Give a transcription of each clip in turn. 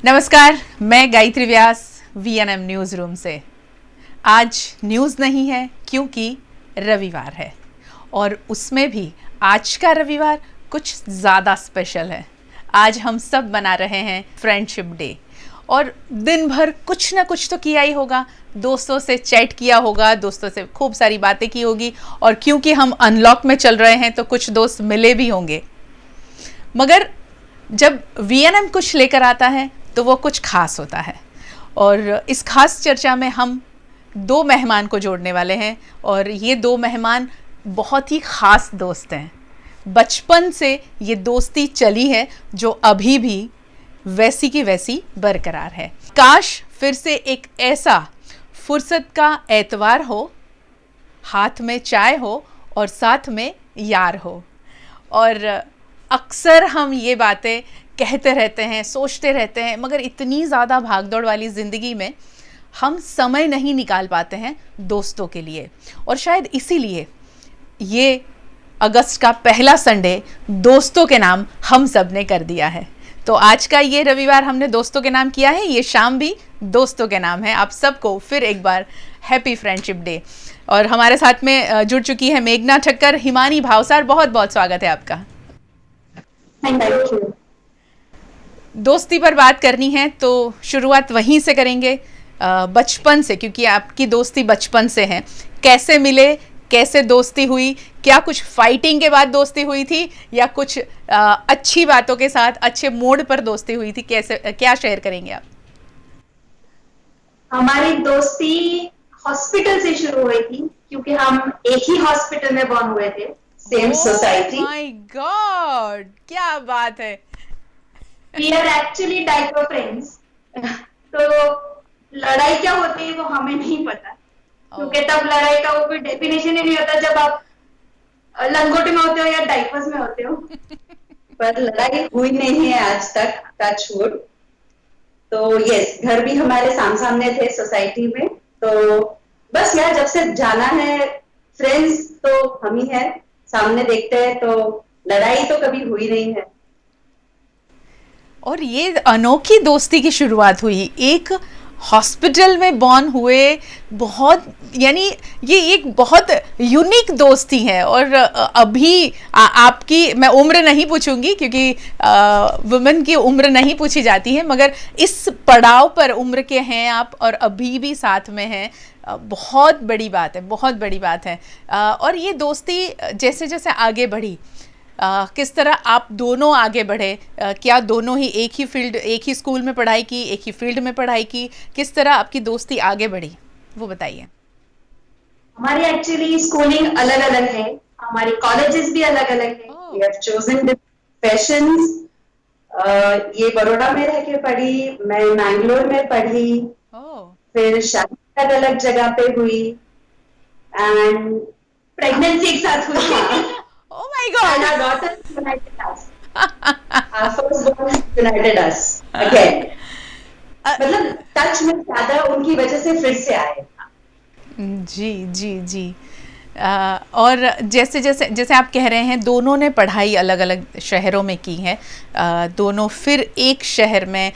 नमस्कार, मैं गायत्री व्यास VNM news room से। आज न्यूज़ नहीं है क्योंकि रविवार है और उसमें भी आज का रविवार कुछ ज़्यादा स्पेशल है। आज हम सब मना रहे हैं फ्रेंडशिप डे और दिन भर कुछ ना कुछ तो किया ही होगा। दोस्तों से चैट किया होगा, दोस्तों से खूब सारी बातें की होगी और क्योंकि हम अनलॉक में चल रहे हैं तो कुछ दोस्त मिले भी होंगे। मगर जब वीएनएम कुछ लेकर आता है तो वो कुछ खास होता है और इस खास चर्चा में हम दो मेहमान को जोड़ने वाले हैं और ये दो मेहमान बहुत ही ख़ास दोस्त हैं। बचपन से ये दोस्ती चली है जो अभी भी वैसी की वैसी बरकरार है। काश फिर से एक ऐसा फुर्सत का एतवार हो, हाथ में चाय हो और साथ में यार हो। और अक्सर हम ये बातें कहते रहते हैं, सोचते रहते हैं, मगर इतनी ज़्यादा भागदौड़ वाली ज़िंदगी में हम समय नहीं निकाल पाते हैं दोस्तों के लिए। और शायद इसीलिए ये अगस्त का पहला संडे दोस्तों के नाम हम सब ने कर दिया है। तो आज का ये रविवार हमने दोस्तों के नाम किया है, ये शाम भी दोस्तों के नाम है। आप सबको फिर एक बार हैप्पी फ्रेंडशिप डे। और हमारे साथ में जुड़ चुकी है मेघना ठक्कर, हिमानी भावसार, बहुत बहुत स्वागत है आपका। Thank you. दोस्ती पर बात करनी है तो शुरुआत वहीं से करेंगे, बचपन से, क्योंकि आपकी दोस्ती बचपन से है। कैसे मिले, कैसे दोस्ती हुई, क्या कुछ फाइटिंग के बाद दोस्ती हुई थी या कुछ अच्छी बातों के साथ अच्छे मूड पर दोस्ती हुई थी, कैसे, क्या शेयर करेंगे आप? हमारी दोस्ती हॉस्पिटल से शुरू हुई थी क्योंकि हम एक ही हॉस्पिटल में बॉर्न हुए थे, सेम सोसाइटी। माय गॉड, क्या बात है। We are actually diaper friends. तो लड़ाई क्या होती है वो हमें नहीं पता, क्योंकि तब लड़ाई का वो कोई डेफिनेशन ही नहीं होता जब आप लंगोटी में होते हो या डाइपर्स में होते हो। पर लड़ाई हुई नहीं है आज तक, टच वुड। तो यस, घर भी हमारे सामने थे सोसाइटी में। तो बस यार, जब से जाना है फ्रेंड्स तो हम ही है, सामने देखते हैं, तो लड़ाई तो कभी हुई नहीं है। और ये अनोखी दोस्ती की शुरुआत हुई एक हॉस्पिटल में बॉर्न हुए, बहुत, यानी ये एक बहुत यूनिक दोस्ती है। और अभी आपकी मैं उम्र नहीं पूछूंगी क्योंकि वुमेन की उम्र नहीं पूछी जाती है, मगर इस पड़ाव पर उम्र के हैं आप और अभी भी साथ में हैं, बहुत बड़ी बात है, बहुत बड़ी बात है। और ये दोस्ती जैसे जैसे आगे बढ़ी, किस तरह आप दोनों आगे बढ़े, क्या दोनों ही एक ही फील्ड, एक ही स्कूल में पढ़ाई की, एक ही फील्ड में पढ़ाई की, किस तरह आपकी दोस्ती आगे बढ़ी वो बताइए। हमारी एक्चुअली स्कूलिंग अलग अलग है, हमारी कॉलेजेस भी अलग अलग है। We have chosen professions. ये बड़ौदा में रह के पढ़ी, मैं मैंगलोर में पढ़ी, फिर शादी अलग अलग जगह पे हुई एंड प्रेगनेंसी एक साथ हुई। Oh my God! And our daughter united us. Our firstborn united us again. मतलब टच में ज्यादा उनकी वजह से फिर से आए। जी जी जी। और जैसे जैसे जैसे आप कह रहे हैं, दोनों ने पढ़ाई अलग अलग शहरों में की है, दोनों फिर एक शहर में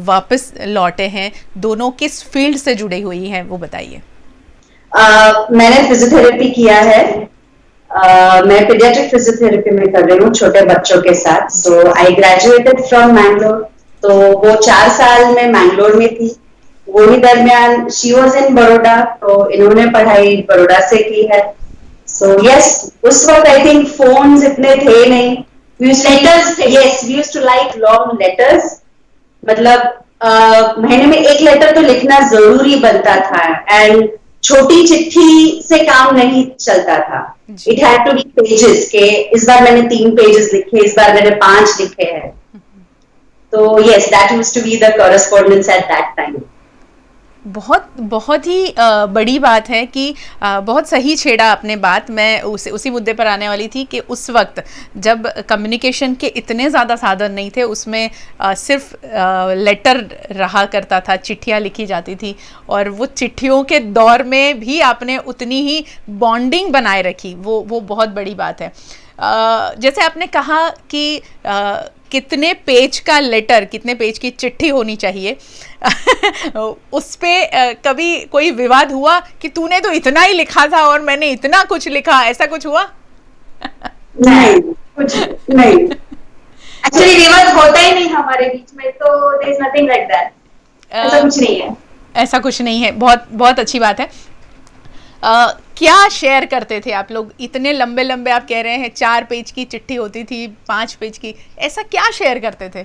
वापस लौटे हैं। दोनों किस फील्ड से जुड़ी हुई हैं वो बताइए। मैंने फिजियोथेरेपी किया है। मैं पीडियाट्रिक फिजियोथेरेपी में कर रही हूँ छोटे बच्चों के साथ। सो आई ग्रेजुएटेड फ्रॉम मैंगलोर। तो वो 4 साल में मैंगलोर में थी, वही दरमियान शी वाज इन बड़ौदा, तो इन्होंने पढ़ाई बड़ौदा से की है। सो यस, उस वक्त आई थिंक फोन्स इतने थे नहीं। लेटर्स थे, yes, we used to like long letters. मतलब महीने में एक लेटर तो लिखना जरूरी बनता था एंड छोटी चिट्ठी से काम नहीं चलता था। It had to be pages के इस बार मैंने 3 पेजेस लिखे, इस बार मैंने 5 लिखे हैं। तो yes, that used to be the correspondence at that time. बहुत बहुत ही बड़ी बात है कि बहुत सही छेड़ा आपने बात। मैं उसी मुद्दे पर आने वाली थी कि उस वक्त जब कम्युनिकेशन के इतने ज़्यादा साधन नहीं थे, उसमें सिर्फ लेटर रहा करता था, चिट्ठियाँ लिखी जाती थी और वो चिट्ठियों के दौर में भी आपने उतनी ही बॉन्डिंग बनाए रखी, वो बहुत बड़ी बात है। जैसे आपने कहा कि कितने पेज का लेटर, कितने पेज की चिट्ठी होनी चाहिए उस पे कभी कोई विवाद हुआ कि तूने तो इतना ही लिखा था और मैंने इतना कुछ लिखा, ऐसा कुछ हुआ? नहीं, कुछ नहीं। एक्चुअली विवाद होता ही नहीं हमारे बीच में, तो there is nothing like that. ऐसा कुछ नहीं है। ऐसा कुछ नहीं है, बहुत बहुत अच्छी बात है। क्या शेयर करते थे आप लोग? इतने लंबे लंबे आप कह रहे हैं, 4 पेज की चिट्ठी होती थी, 5 पेज की, ऐसा क्या शेयर करते थे?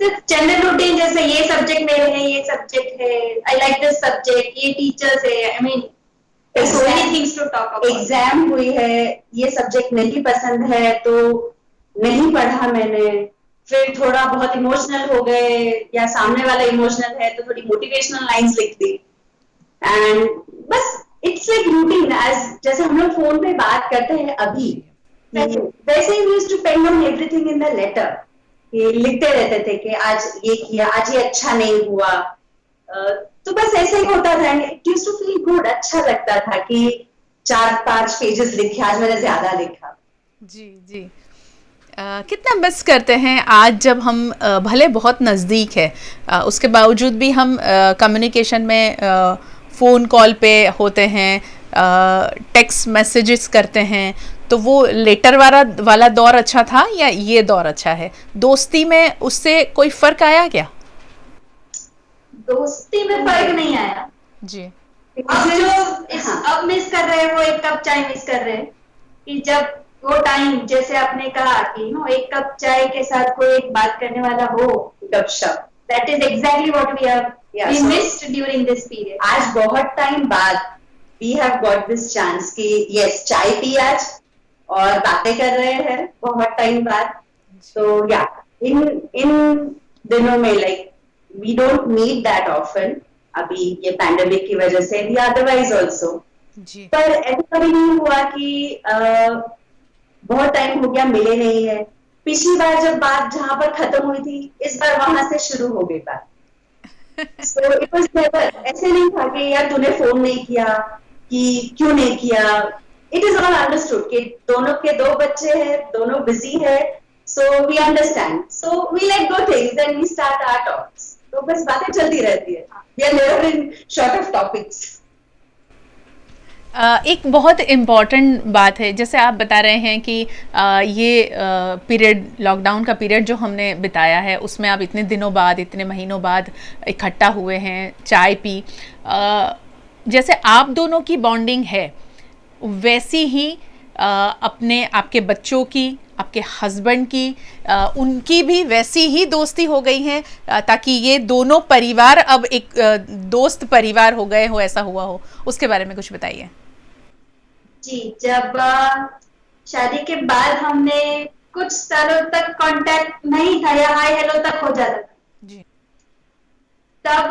सिर्फ जनरल रूटीन, जैसे ये सब्जेक्ट मेरे हैं, ये सब्जेक्ट है, आई लाइक दिस सब्जेक्ट, ये टीचर्स है, I mean so many things to talk about. Exam हुई है, ये सब्जेक्ट नहीं पसंद है तो नहीं पढ़ा मैंने, फिर थोड़ा बहुत इमोशनल हो गए या सामने वाला इमोशनल है तो थोड़ी मोटिवेशनल लाइंस लिख दी, एंड बस इट्स लाइक रूटीन। एज जैसे हम लोग फोन पे बात करते हैं अभी, वैसे ही used to pen on everything in the letter. ये लिखते रहते थे कि आज ये किया, आज ये अच्छा नहीं हुआ, तो बस ऐसे ही होता था। It used to feel good, अच्छा लगता था कि 4-5 पेजेस लिखे, आज मैंने ज्यादा लिखा। जी जी। कितना मिस करते हैं आज जब हम भले बहुत नज़दीक है उसके बावजूद भी हम कम्युनिकेशन में फ़ोन कॉल पे होते हैं, टेक्स्ट मैसेजेस करते हैं, तो वो लेटर वाला दौर अच्छा था या ये दौर अच्छा है? दोस्ती में उससे कोई फ़र्क आया क्या? दोस्ती में फर्क नहीं आया जी। अब जो अब मिस कर रहे हैं वो एक कप चाय मिस कर रहे हैं, कि जब वो टाइम, जैसे आपने कहा कि एक कप चाय के साथ कोई एक बात करने वाला हो, गपशप, that is exactly what we missed during this period. आज बहुत टाइम बाद we have got this chance कि यस, चाय पी आज और बातें कर रहे हैं बहुत टाइम बाद। तो या इन दिनों में like we don't meet that often, अभी ये पैंडेमिक की वजह से, या अदरवाइज ऑल्सो। पर ऐसा कभी नहीं हुआ कि बहुत टाइम हो गया मिले नहीं है। पिछली बार जब बात जहां पर खत्म हुई थी, इस बार वहां से शुरू हो गई बात। So it was never, ऐसे नहीं था कि यार तूने फोन नहीं किया, कि क्यों नहीं किया। इट इज ऑल अंडरस्टूड कि दोनों के 2 बच्चे हैं, दोनों बिजी है, so we understand, so we let go things and we start our talks. तो बस बातें चलती रहती है, we are never in short of topics. एक बहुत इम्पॉर्टेंट बात है, जैसे आप बता रहे हैं कि ये पीरियड, लॉकडाउन का पीरियड जो हमने बिताया है, उसमें आप इतने दिनों बाद, इतने महीनों बाद इकट्ठा हुए हैं, चाय पी, जैसे आप दोनों की बॉन्डिंग है वैसी ही आपके बच्चों की, आपके हस्बैंड की, उनकी भी वैसी ही दोस्ती हो गई है, ताकि ये दोनों परिवार अब एक दोस्त परिवार हो गए हो, ऐसा हुआ हो, उसके बारे में कुछ बताइए। जी, जब शादी के बाद हमने कुछ सालों तक कांटेक्ट नहीं था या हाय हेलो तक हो जाता था जी, तब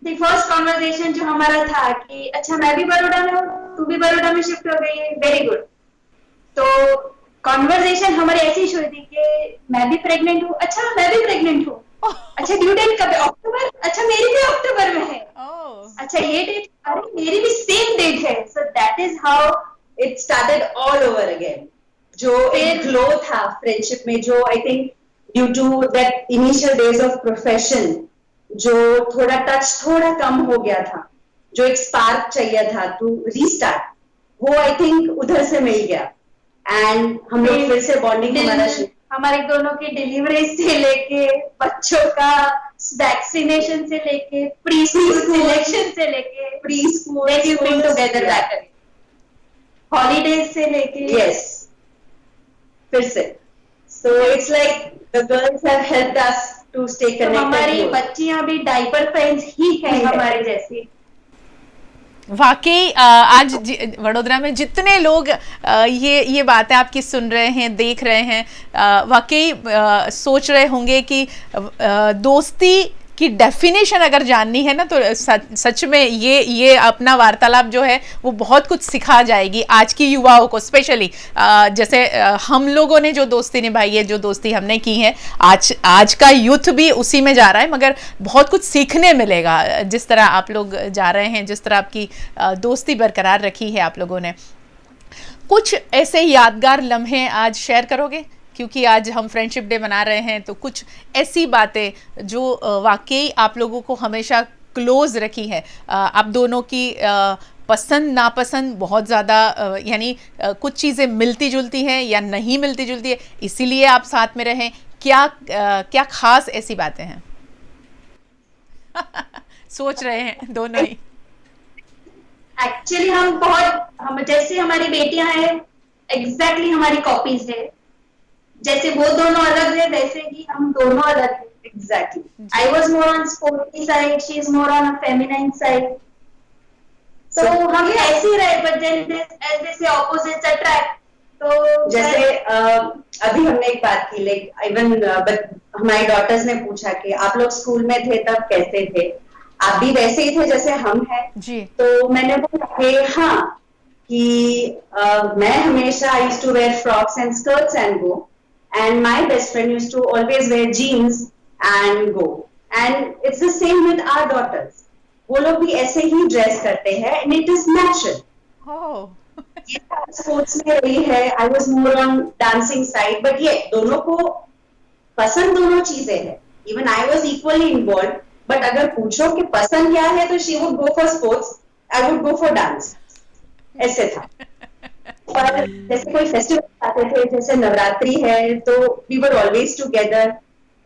द फर्स्ट कॉन्वर्सेशन जो हमारा था कि अच्छा मैं भी बड़ौदा में हूँ, तू भी बड़ौदा में शिफ्ट हो गई है, वेरी गुड। तो कॉन्वर्सेशन हमारी ऐसी शुरू थी कि मैं भी प्रेग्नेंट हूँ, अच्छा मैं भी प्रेग्नेंट हूँ, अच्छा ड्यू डेट कब है, अक्टूबर, अच्छा मेरी भी अक्टूबर में है, अच्छा ये डेट, अरे मेरी भी सेम डेट है। So that is how it started all over again. जो एक ग्लो था फ्रेंडशिप में, जो I think due to that initial days of profession, जो थोड़ा टच थोड़ा कम हो गया था, जो एक स्पार्क चाहिए था टू रीस्टार्ट, वो आई थिंक उधर से मिल गया, एंड हम लोग फिर से बॉन्डिंग हमारे दोनों की डिलीवरी से लेके, बच्चों का वैक्सीनेशन से लेके, प्री स्कूल सिलेक्शन से लेके, pre school together back, holidays से लेके, यस, फिर से। So it's like the girls have helped us to stay connected. हमारी बच्चियां भी डायपर फ्रेंड्स ही हैं हमारे जैसी। वाकई आज वडोदरा में जितने लोग ये बातें आपकी सुन रहे हैं, देख रहे हैं, वाकई सोच रहे होंगे कि दोस्ती की डेफिनेशन अगर जाननी है ना, तो सच में ये अपना वार्तालाप जो है वो बहुत कुछ सिखा जाएगी आज की युवाओं को, स्पेशली जैसे हम लोगों ने जो दोस्ती निभाई है, जो दोस्ती हमने की है, आज का यूथ भी उसी में जा रहा है, मगर बहुत कुछ सीखने मिलेगा जिस तरह आप लोग जा रहे हैं, जिस तरह आपकी दोस्ती बरकरार रखी है आप लोगों ने। कुछ ऐसे यादगार लम्हे आज शेयर करोगे, क्योंकि आज हम फ्रेंडशिप डे मना रहे हैं, तो कुछ ऐसी बातें जो वाकई आप लोगों को हमेशा क्लोज रखी है, आप दोनों की पसंद नापसंद बहुत ज़्यादा, यानी कुछ चीज़ें मिलती जुलती हैं या नहीं मिलती जुलती है, इसीलिए आप साथ में रहें, क्या खास ऐसी बातें हैं? सोच रहे हैं दोनों ही। एक्चुअली हम जैसे हमारी बेटियां हैं एग्जैक्टली हमारी कॉपीज है, जैसे वो दोनों अलग है वैसे ही हम दोनों अलग है exactly. I was more on sporty side, she is more on feminine side, तो हम ऐसे ही रहे, बट देन एज दे से ऑपोजिट्स अट्रैक्ट। तो जैसे अभी हमने एक बात की, लाइक इवन हमारी डॉटर्स ने पूछा कि आप लोग स्कूल में थे तब कैसे थे, आप भी वैसे ही थे जैसे हम हैं जी। तो मैंने बोला कि हाँ, कि मैं हमेशा I used to wear frocks and skirts and go, and my best friend used to always wear jeans and go, and it's the same with our daughters. वो लोग भी ऐसे ही ड्रेस करते हैं एंड इट इज नेचुरल। ये sports में रही है, I was more on dancing side, but ये दोनों को पसंद दोनों चीजें हैं। Even I was equally involve, but अगर पूछो कि पसंद क्या है तो she would go for sports, I would go for dance, ऐसे था। और जैसे कोई फेस्टिवल आते थे, जैसे नवरात्रि है, तो वी वर ऑलवेज टुगेदर।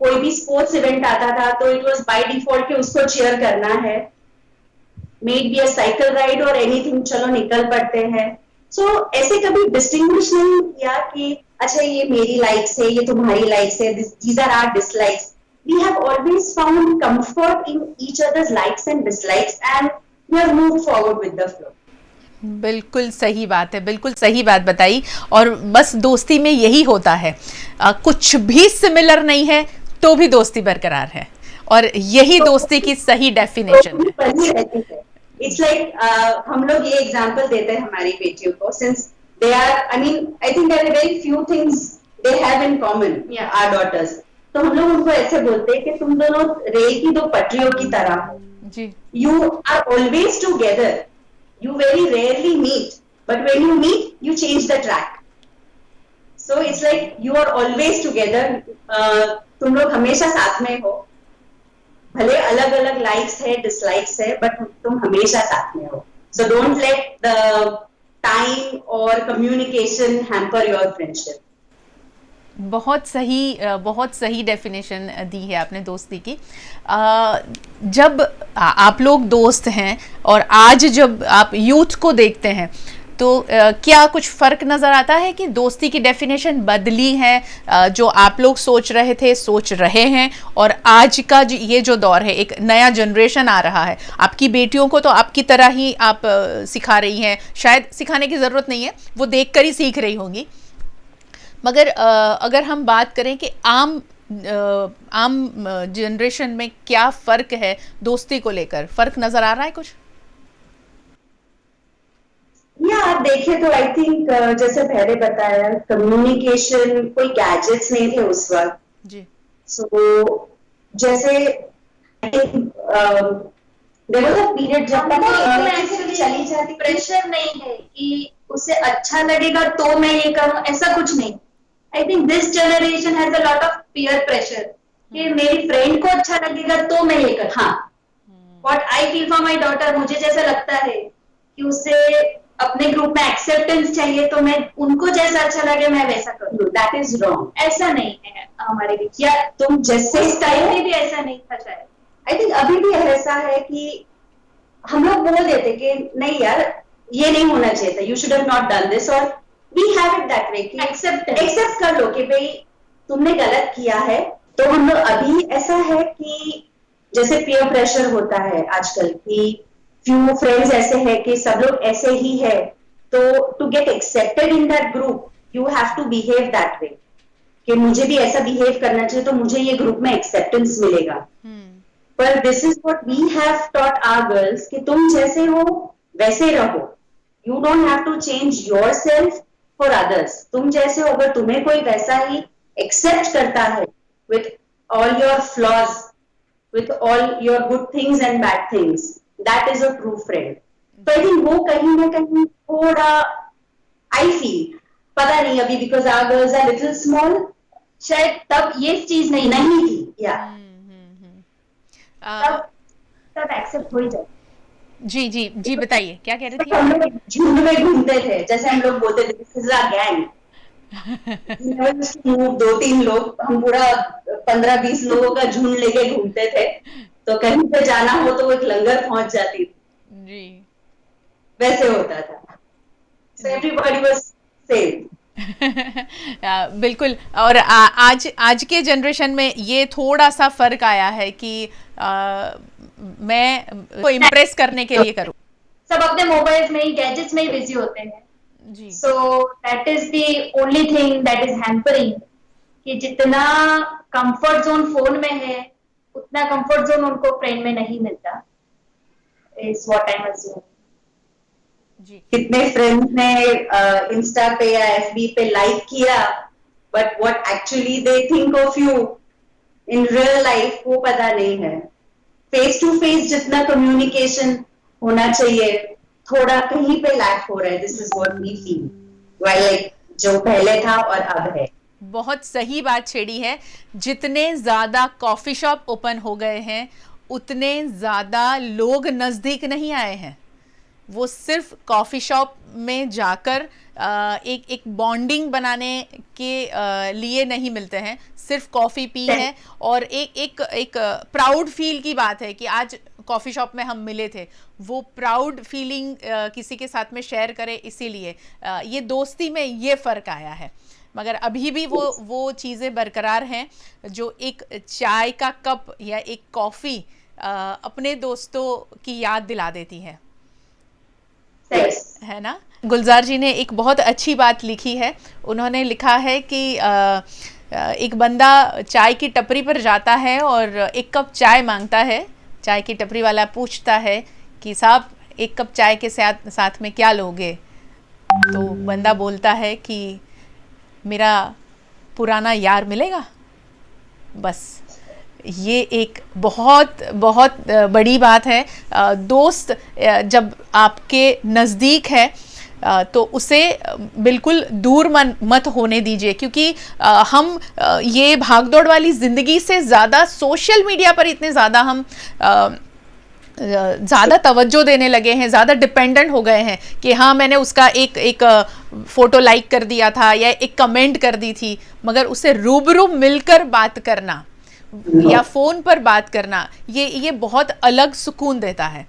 कोई भी स्पोर्ट्स इवेंट आता था तो इट वाज बाय डिफॉल्ट कि उसको चीयर करना है, made be a cycle ride और एनीथिंग, चलो निकल पड़ते हैं। सो ऐसे कभी डिस्टिंग्विश नहीं किया कि अच्छा ये मेरी लाइक्स है, ये तुम्हारी लाइक्स है, these are our dislikes. We have always found comfort in each other's likes and dislikes, and we have moved forward with the flow. बिल्कुल सही बात है, बिल्कुल सही बात बताई। और बस दोस्ती में यही होता है, कुछ भी सिमिलर नहीं है तो भी दोस्ती बरकरार है, और यही दोस्ती की सही डेफिनेशन है। It's like हम लोग ये एग्जांपल देते हैं हमारी बेटियों को, since they are, I mean, I think there are very few things they have in common, our daughters. तो हम लोग उनको ऐसे बोलते हैं कि तुम दोनों रेल की दो पटरियों की तरह हो जी। You are always together. You very rarely meet, but when you meet, you change the track. So it's like you are always together. तुम लोग हमेशा साथ में हो, भले अलग अलग लाइक्स है, डिसलाइक्स है, बट तुम हमेशा साथ में हो। So don't let the time or communication hamper your friendship. बहुत सही डेफिनेशन दी है आपने दोस्ती की। जब आप लोग दोस्त हैं और आज जब आप यूथ को देखते हैं, तो क्या कुछ फ़र्क नज़र आता है कि दोस्ती की डेफिनेशन बदली है, जो आप लोग सोच रहे हैं, और आज का ये जो दौर है, एक नया जनरेशन आ रहा है, आपकी बेटियों को तो आपकी तरह ही आप सिखा रही हैं, शायद सिखाने की ज़रूरत नहीं है, वो देखकर ही सीख रही होंगी, मगर अगर हम बात करें कि आम जनरेशन में क्या फ़र्क है दोस्ती को लेकर, फ़र्क नज़र आ रहा है कुछ? आप देखें तो आई थिंक जैसे पहले बताया, कम्युनिकेशन, कोई गैजेट्स नहीं थे उस वक्त जी। सो जैसे पीरियड जब चली जाती, प्रेशर नहीं है कि उसे अच्छा लगेगा तो मैं ये करूं, ऐसा कुछ नहीं। I think this generation has a lot of peer pressure कि मेरी फ्रेंड को अच्छा लगेगा तो मैं ये करूं। हाँ, what I feel for my daughter, मुझे जैसा लगता है कि उसे अपने ग्रुप में एक्सेप्टेंस चाहिए, तो मैं उनको जैसा अच्छा लगे मैं वैसा करूँ। That is wrong. ऐसा नहीं है हमारे बीच, या तुम जैसे इस टाइम में भी ऐसा नहीं था शायद। आई थिंक अभी भी ऐसा है कि हम लोग बोल देते कि नहीं यार ये नहीं होना चाहिए था, you should have not done this, और we have it that way कि एक्सेप्ट कर लो कि भाई तुमने गलत किया है। तो हम लोग अभी ऐसा है कि जैसे पीयर प्रेशर होता है आजकल की, फ्यू फ्रेंड्स ऐसे हैं कि सब लोग ऐसे ही है, तो to get accepted in that group you have to behave that way कि मुझे भी ऐसा बिहेव करना चाहिए तो मुझे ये ग्रुप में एक्सेप्टेंस मिलेगा। पर this is what we have taught our girls कि तुम जैसे हो वैसे रहो, you don't have to change yourself for others. तुम जैसे हो, अगर तुम्हें कोई वैसा ही एक्सेप्ट करता है with all your flaws, with all your good things and bad things, that is a true friend. तो आई थिंक वो कहीं ना कहीं थोड़ा आई फील, पता नहीं अभी because our girls are little small, शायद तब ये चीज नहीं नहीं थी, या आ, तब एक्सेप्ट हो ही जाए। जी जी जी, बताइए क्या कह रही थी? हम लोग झुंड में घूमते थे, जैसे हम लोग बोलते थे दिस इज अ गैंग, 2-3 लोग, हम पूरा 15-20 लोगों का झुंड लेके घूमते थे, तो कहीं पे जाना हो तो एक लंगर पहुंच जाती थी, जी वैसे होता था, सो एवरीबॉडी वाज सेम। बिल्कुल। और आज के जनरेशन में ये थोड़ा सा फर्क आया है कि मैं को इम्प्रेस करने के लिए करूं। सब अपने मोबाइल्स में ही, गैजेट्स में ही बिजी होते हैं, जी so that is the only thing that is hampering, कि जितना कंफर्ट जोन फोन में है उतना कंफर्ट जोन उनको फ्रेंड में नहीं मिलता, इज व्हाट आई अज्यूम। जी कितने फ्रेंड्स ने इंस्टा पे या एफबी पे लाइक किया, but what actually they think of you in real life वो पता नहीं है। फेस टू फेस जितना कम्युनिकेशन होना चाहिए थोड़ा कहीं पे लैक हो रहा है, this is what we feel, like जो पहले था और अब है। बहुत सही बात छेड़ी है। जितने ज़्यादा कॉफ़ी शॉप ओपन हो गए हैं उतने ज़्यादा लोग नज़दीक नहीं आए हैं। वो सिर्फ कॉफ़ी शॉप में जाकर एक बॉन्डिंग बनाने के लिए नहीं मिलते हैं, सिर्फ कॉफ़ी पी है और एक प्राउड फील की बात है कि आज कॉफ़ी शॉप में हम मिले थे, वो प्राउड फीलिंग किसी के साथ में शेयर करें, इसीलिए ये दोस्ती में ये फ़र्क आया है। मगर अभी भी वो चीज़ें बरकरार हैं जो एक चाय का कप या एक कॉफ़ी अपने दोस्तों की याद दिला देती है ना। गुलजार जी ने एक बहुत अच्छी बात लिखी है। उन्होंने लिखा है कि एक बंदा चाय की टपरी पर जाता है और एक कप चाय मांगता है। चाय की टपरी वाला पूछता है कि साहब एक कप चाय के साथ में क्या लोगे? तो बंदा बोलता है कि मेरा पुराना यार मिलेगा। बस ये एक बहुत बहुत बड़ी बात है। दोस्त जब आपके नज़दीक है तो उसे बिल्कुल दूर मत होने दीजिए, क्योंकि हम ये भागदौड़ वाली ज़िंदगी से ज़्यादा सोशल मीडिया पर इतने ज़्यादा हम ज़्यादा तवज्जो देने लगे हैं, ज़्यादा डिपेंडेंट हो गए हैं कि हाँ मैंने उसका एक फ़ोटो लाइक कर दिया था या एक कमेंट कर दी थी, मगर उसे रूबरू मिलकर बात करना या फ़ोन पर बात करना ये बहुत अलग सुकून देता है।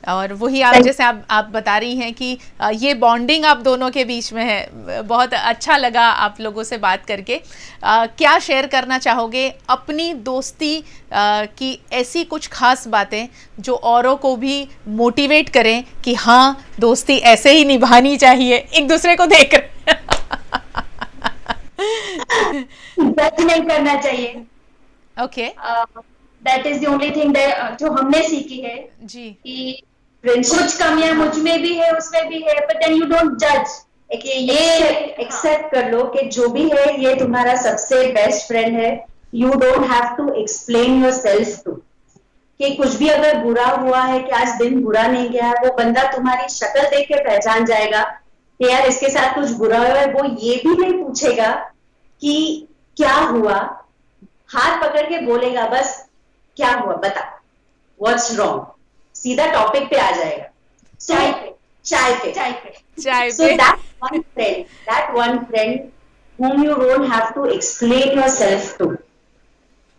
और वही आप जैसे आप बता रही हैं कि ये बॉन्डिंग आप दोनों के बीच में है। बहुत अच्छा लगा आप लोगों से बात करके। क्या शेयर करना चाहोगे अपनी दोस्ती की ऐसी कुछ खास बातें जो औरों को भी मोटिवेट करें कि हाँ दोस्ती ऐसे ही निभानी चाहिए एक दूसरे को देखकर? जज नहीं करना चाहिए। Okay, that is the only thing जो हमने सीखी है जी कि कुछ कमियां मुझ में भी है उसमें भी है, बट देन यू डोंट जज, ये एक्सेप्ट कर लो कि जो भी है ये तुम्हारा सबसे बेस्ट फ्रेंड है। You don't have to explain yourself to, कि कुछ भी अगर बुरा हुआ है कि आज दिन बुरा नहीं गया है, वो बंदा तुम्हारी शक्ल देख के पहचान जाएगा कि यार इसके साथ कुछ बुरा हुआ है। वो ये भी नहीं पूछेगा कि क्या हुआ, हाथ पकड़ के बोलेगा बस क्या हुआ बता, व्हाट्स रॉन्ग, सीधा टॉपिक पे आ जाएगा। चाय पे So that one friend whom you don't have to explain yourself to,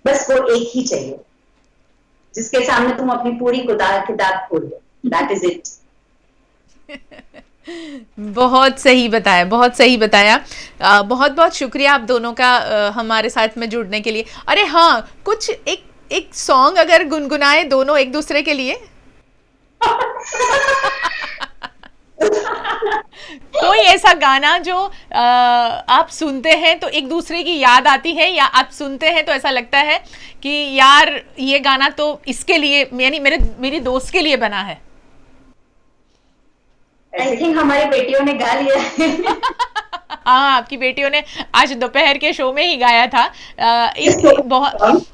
बस वो एक ही चाहिए जिसके सामने तुम अपनी पूरी किताब खोल दो। That is it. बहुत सही बताया, बहुत सही बताया। बहुत बहुत शुक्रिया आप दोनों का हमारे साथ में जुड़ने के लिए। अरे हाँ, कुछ एक सॉन्ग अगर गुनगुनाए दोनों एक दूसरे के लिए। कोई ऐसा गाना जो आप सुनते हैं तो एक दूसरे की याद आती है, या आप सुनते हैं तो ऐसा लगता है कि यार ये गाना तो इसके लिए, यानी मेरी दोस्त के लिए बना है। आई थिंक हमारी बेटियों ने गा लिया है। हाँ, आपकी बेटियों ने आज दोपहर के शो में ही गाया था। बहुत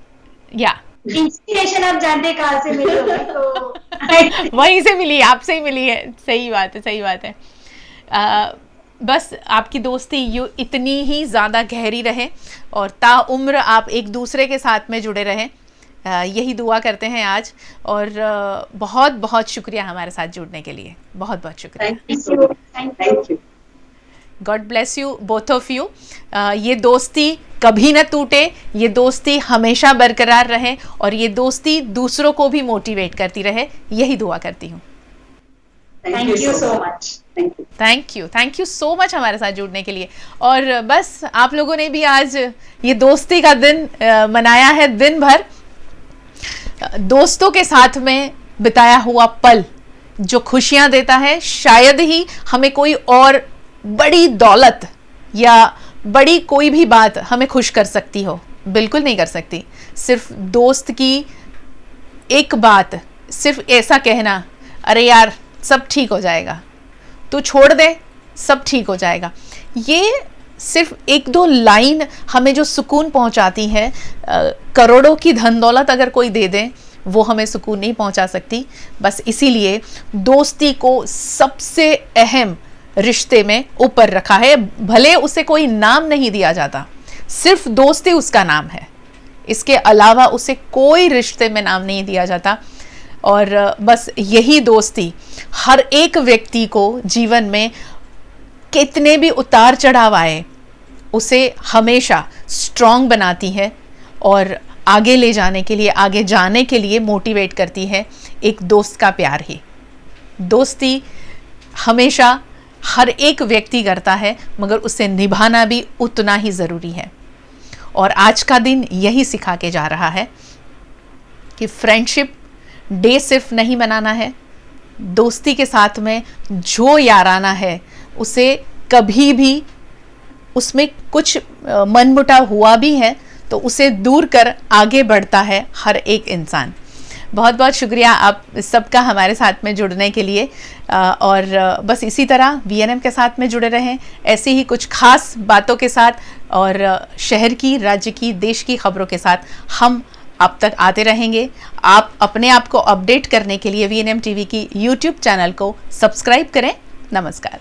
या इंस्पिरेशन आप जानते कहाँ से मिली होगी, तो वहीं से मिली, आपसे ही मिली है। सही बात है, सही बात है। बस आपकी दोस्ती इतनी ही ज़्यादा गहरी रहे और ताउम्र आप एक दूसरे के साथ में जुड़े रहें, यही दुआ करते हैं आज। और बहुत बहुत शुक्रिया हमारे साथ जुड़ने के लिए, बहुत बहुत शुक्रिया। Thank you. God bless you both of you. ये दोस्ती कभी न टूटे, ये दोस्ती हमेशा बरकरार रहे और ये दोस्ती दूसरों को भी मोटिवेट करती रहे, यही दुआ करती हूँ। Thank you so much. Thank you so much हमारे साथ जुड़ने के लिए। और बस आप लोगों ने भी आज ये दोस्ती का दिन मनाया है, दिन भर दोस्तों के साथ में बिताया हुआ पल जो खुशियां देता है, शायद ही हमें कोई और बड़ी दौलत या बड़ी कोई भी बात हमें खुश कर सकती हो, बिल्कुल नहीं कर सकती। सिर्फ दोस्त की एक बात, सिर्फ ऐसा कहना, अरे यार सब ठीक हो जाएगा, तू छोड़ दे, सब ठीक हो जाएगा, ये सिर्फ एक दो लाइन हमें जो सुकून पहुंचाती है, करोड़ों की धन दौलत अगर कोई दे दे वो हमें सुकून नहीं पहुंचा सकती। बस इसीलिए दोस्ती को सबसे अहम रिश्ते में ऊपर रखा है, भले उसे कोई नाम नहीं दिया जाता, सिर्फ दोस्ती उसका नाम है, इसके अलावा उसे कोई रिश्ते में नाम नहीं दिया जाता। और बस यही दोस्ती हर एक व्यक्ति को जीवन में कितने भी उतार चढ़ाव आए उसे हमेशा स्ट्रॉन्ग बनाती है और आगे ले जाने के लिए, आगे जाने के लिए मोटिवेट करती है। एक दोस्त का प्यार ही, दोस्ती हमेशा हर एक व्यक्ति करता है, मगर उसे निभाना भी उतना ही ज़रूरी है। और आज का दिन यही सिखा के जा रहा है कि फ्रेंडशिप डे सिर्फ नहीं मनाना है, दोस्ती के साथ में जो याराना है उसे कभी भी, उसमें कुछ मनमुटाव हुआ भी है तो उसे दूर कर आगे बढ़ता है हर एक इंसान। बहुत बहुत शुक्रिया आप सबका हमारे साथ में जुड़ने के लिए। और बस इसी तरह VNM के साथ में जुड़े रहें, ऐसी ही कुछ खास बातों के साथ और शहर की, राज्य की, देश की खबरों के साथ हम आप तक आते रहेंगे। आप अपने आप को अपडेट करने के लिए VNM TV की YouTube चैनल को सब्सक्राइब करें। नमस्कार।